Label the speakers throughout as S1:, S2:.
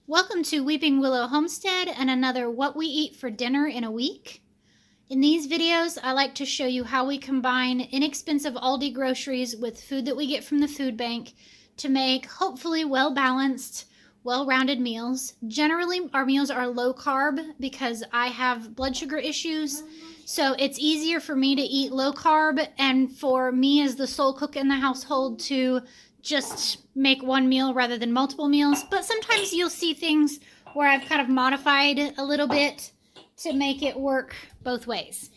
S1: Welcome to Weeping Willow Homestead and another What We Eat for Dinner in a Week. In these videos, I like to show you how we combine inexpensive Aldi groceries with food that we get from the food bank to make hopefully well-balanced, well-rounded meals. Generally, our meals are low carb because I have blood sugar issues, so it's easier for me to eat low carb and for me as the sole cook in the household to just make one meal rather than multiple meals. But sometimes you'll see things where I've kind of modified a little bit to make it work both ways.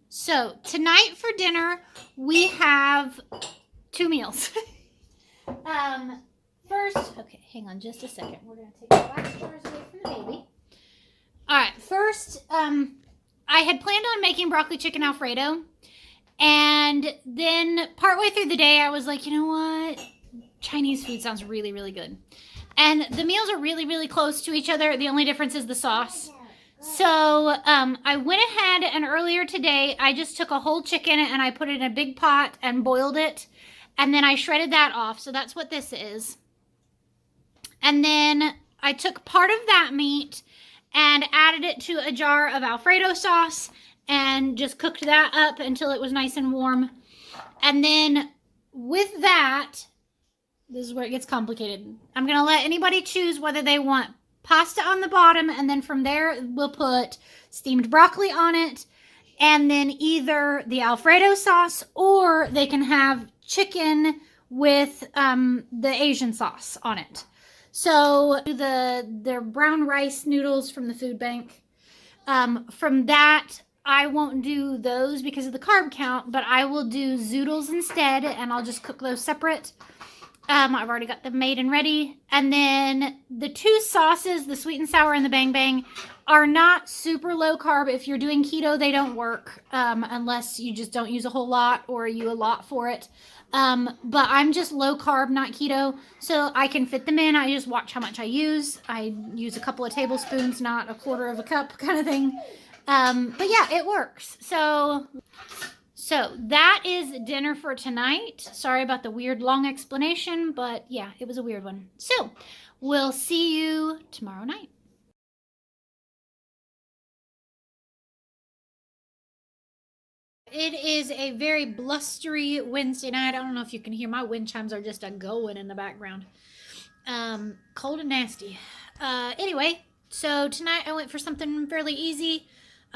S1: So tonight for dinner, we have two meals. First, okay, hang on just a second. We're going to take the wax jars away from the baby. All right, first, I had planned on making broccoli chicken Alfredo. And then partway through the day, I was like, you know what? Chinese food sounds really, really good. And the meals are really, really close to each other. The only difference is the sauce. So I went ahead and earlier today, I just took a whole chicken and I put it in a big pot and boiled it. And then I shredded that off. So that's what this is. And then I took part of that meat and added it to a jar of Alfredo sauce and just cooked that up until it was nice and warm. And then with that, this is where it gets complicated. I'm going to let anybody choose whether they want pasta on the bottom, and then from there we'll put steamed broccoli on it, and then either the Alfredo sauce or they can have chicken with the Asian sauce on it. So the brown rice noodles from the food bank. From that, I won't do those because of the carb count, but I will do zoodles instead, and I'll just cook those separate. I've already got them made and ready. And then the two sauces, the sweet and sour and the bang bang, are not super low carb. If you're doing keto, they don't work unless you just don't use a whole lot or you allot for it. But I'm just low carb, not keto, so I can fit them in. I just watch how much I use. I use a couple of tablespoons, not a quarter of a cup kind of thing. But yeah, it works. So that is dinner for tonight. Sorry about the weird long explanation, but yeah, it was a weird one. So we'll see you tomorrow night. It is a very blustery Wednesday night. I don't know if you can hear, my wind chimes are just a-going in the background. Cold and nasty. Anyway, so tonight I went for something fairly easy.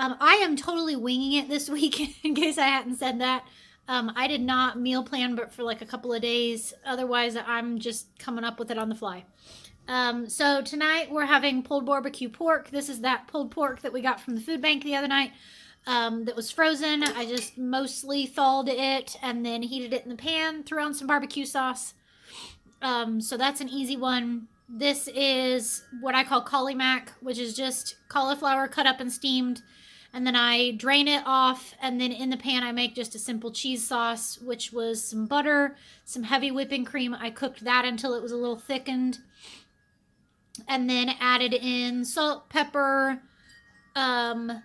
S1: I am totally winging it this week, in case I hadn't said that. I did not meal plan but for like a couple of days. Otherwise, I'm just coming up with it on the fly. So tonight we're having pulled barbecue pork. This is that pulled pork that we got from the food bank the other night that was frozen. I just mostly thawed it and then heated it in the pan, threw on some barbecue sauce. So that's an easy one. This is what I call cauli mac, which is just cauliflower cut up and steamed. And then I drain it off, and then in the pan I make just a simple cheese sauce, which was some butter, some heavy whipping cream. I cooked that until it was a little thickened. And then added in salt, pepper, a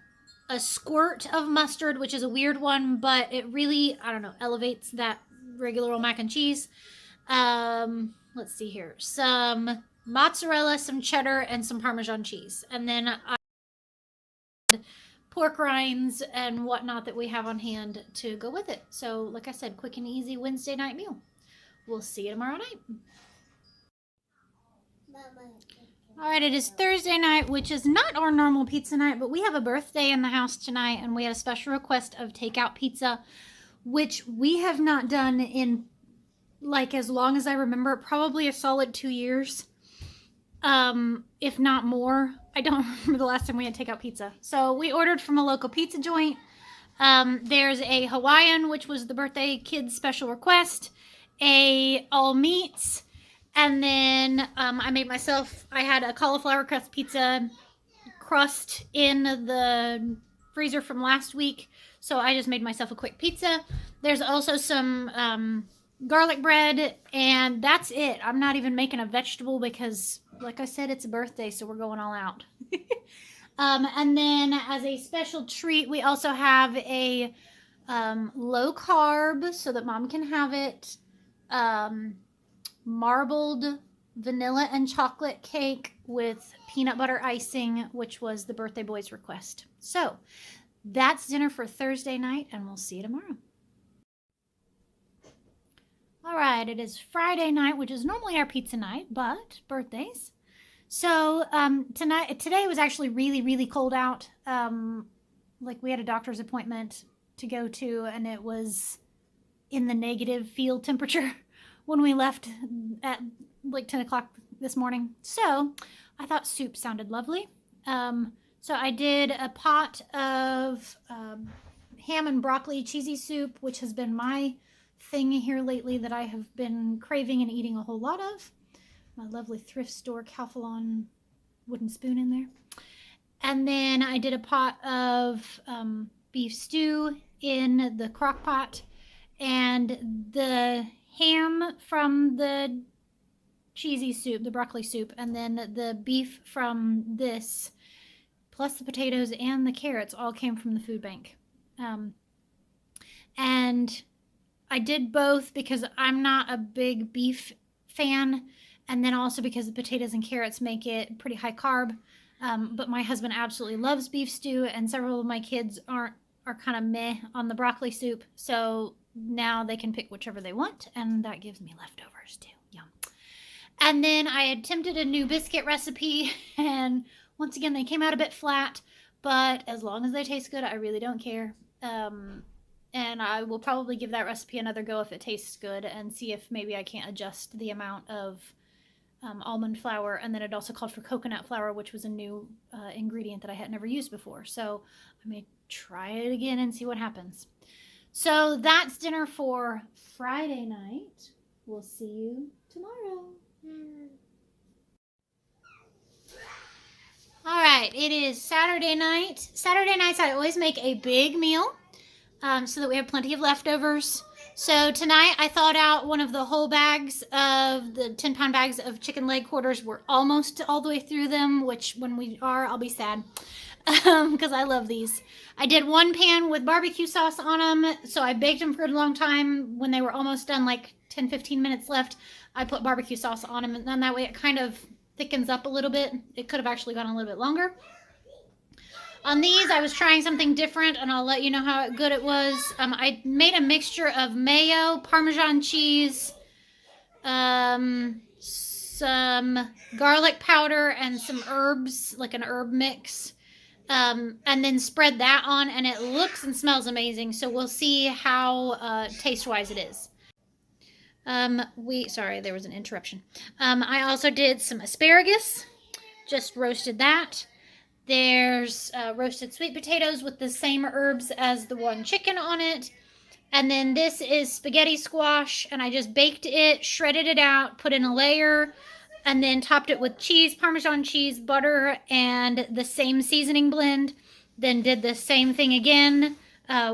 S1: squirt of mustard, which is a weird one, but it really, I don't know, elevates that regular old mac and cheese. Let's see here. Some mozzarella, some cheddar, and some Parmesan cheese. And then I pork rinds and whatnot that we have on hand to go with it. So, like I said, quick and easy Wednesday night meal. We'll see you tomorrow night. All right, it is Thursday night, which is not our normal pizza night, but we have a birthday in the house tonight, and we had a special request of takeout pizza, which we have not done in, like, as long as I remember, probably a solid 2 years, if not more. I don't remember the last time we had takeout pizza. So we ordered from a local pizza joint. There's a Hawaiian, which was the birthday kid's special request, a all meats, and then I made myself, I had a cauliflower crust pizza crust in the freezer from last week, so I just made myself a quick pizza. There's also some garlic bread, and that's it. I'm not even making a vegetable because, like I said, it's a birthday, so we're going all out. And then as a special treat, we also have a low carb so that Mom can have it, marbled vanilla and chocolate cake with peanut butter icing, which was the birthday boy's request. So that's dinner for Thursday night, and we'll see you tomorrow. All right, it is Friday night, which is normally our pizza night, but birthdays. So today was actually really, really cold out. Like we had a doctor's appointment to go to, and it was in the negative field temperature when we left at like 10 o'clock this morning. So I thought soup sounded lovely. So I did a pot of ham and broccoli cheesy soup, which has been my thing here lately that I have been craving and eating a whole lot of. My lovely thrift store Calphalon wooden spoon in there. And then I did a pot of beef stew in the crock pot, and the ham from the cheesy soup, the broccoli soup, and then the beef from this, plus the potatoes and the carrots all came from the food bank. And I did both because I'm not a big beef fan, and then also because the potatoes and carrots make it pretty high carb. But my husband absolutely loves beef stew, and several of my kids are kind of meh on the broccoli soup. So now they can pick whichever they want, and that gives me leftovers too. Yum. And then I attempted a new biscuit recipe, and once again they came out a bit flat, but as long as they taste good, I really don't care. And I will probably give that recipe another go if it tastes good, and see if maybe I can't adjust the amount of almond flour. And then it also called for coconut flour, which was a new ingredient that I had never used before. So I may try it again and see what happens. So that's dinner for Friday night. We'll see you tomorrow. All right, it is Saturday night. Saturday nights I always make a big meal so that we have plenty of leftovers. So tonight I thawed out one of the whole bags of the 10-pound bags of chicken leg quarters. We're almost all the way through them, which when we are, I'll be sad because I love these. I did one pan with barbecue sauce on them, so I baked them for a long time. When they were almost done, like 10-15 minutes left, I put barbecue sauce on them, and then that way it kind of thickens up a little bit. It could have actually gone a little bit longer. On these, I was trying something different, and I'll let you know how good it was. I made a mixture of mayo, Parmesan cheese, some garlic powder, and some herbs, like an herb mix, and then spread that on, and it looks and smells amazing. So we'll see how taste-wise it is. Sorry, there was an interruption. I also did some asparagus, just roasted that. There's roasted sweet potatoes with the same herbs as the one chicken on it. And then this is spaghetti squash, and I just baked it, shredded it out, put in a layer, and then topped it with cheese, Parmesan cheese, butter, and the same seasoning blend. Then did the same thing again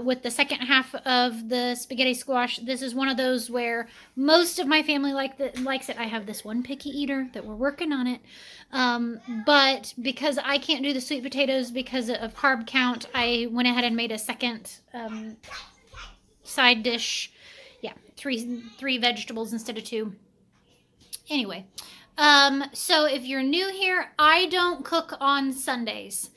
S1: with the second half of the spaghetti squash. This is one of those where most of my family likes it. I have this one picky eater that we're working on it. But because I can't do the sweet potatoes because of carb count, I went ahead and made a second side dish. Yeah, three vegetables instead of two. Anyway, so if you're new here, I don't cook on Sundays.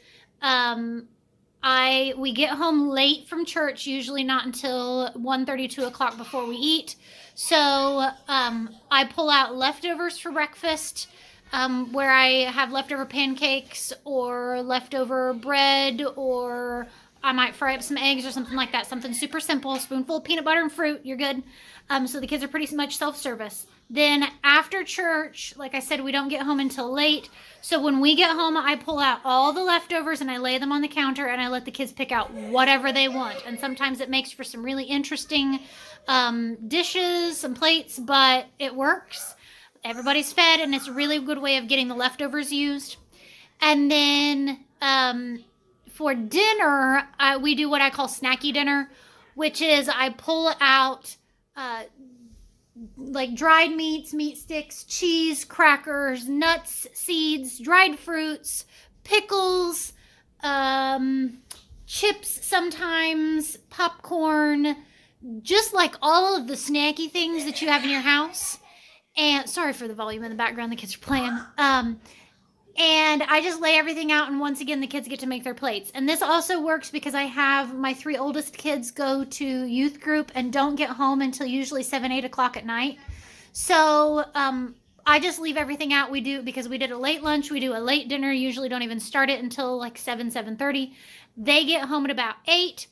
S1: We get home late from church, usually not until 1:30, 2 o'clock before we eat. So I pull out leftovers for breakfast, where I have leftover pancakes or leftover bread, or I might fry up some eggs or something like that. Something super simple, spoonful of peanut butter and fruit, you're good. So the kids are pretty much self-service. Then after church, like I said, we don't get home until late. So when we get home, I pull out all the leftovers and I lay them on the counter, and I let the kids pick out whatever they want. And sometimes it makes for some really interesting dishes, some plates, but it works. Everybody's fed, and it's a really good way of getting the leftovers used. And then for dinner, we do what I call snacky dinner, which is I pull out like dried meats, meat sticks, cheese, crackers, nuts, seeds, dried fruits, pickles, chips sometimes, popcorn, just like all of the snacky things that you have in your house. And sorry for the volume in the background. The kids are playing. And I just lay everything out, and once again, the kids get to make their plates. And this also works because I have my 3 oldest kids go to youth group and don't get home until usually 7, 8 o'clock at night. So I just leave everything out. We do, because we did a late lunch, we do a late dinner, usually don't even start it until like 7, 7:30. They get home at about 8,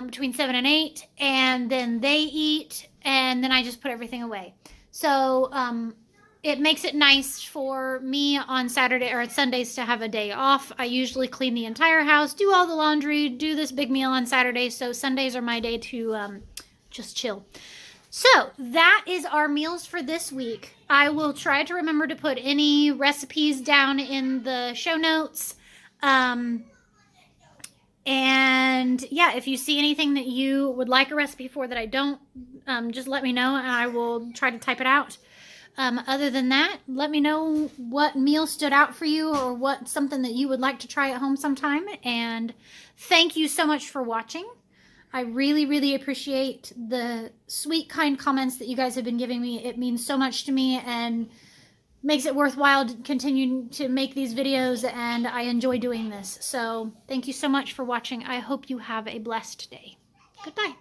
S1: between 7 and 8, and then they eat, and then I just put everything away. So it makes it nice for me on Saturday or Sundays to have a day off. I usually clean the entire house, do all the laundry, do this big meal on Saturday. So Sundays are my day to just chill. So that is our meals for this week. I will try to remember to put any recipes down in the show notes. And yeah, if you see anything that you would like a recipe for that I don't, just let me know and I will try to type it out. Other than that, let me know what meal stood out for you or what something that you would like to try at home sometime. And thank you so much for watching. I really, really appreciate the sweet, kind comments that you guys have been giving me. It means so much to me and makes it worthwhile to continue to make these videos, and I enjoy doing this. So thank you so much for watching. I hope you have a blessed day. Goodbye.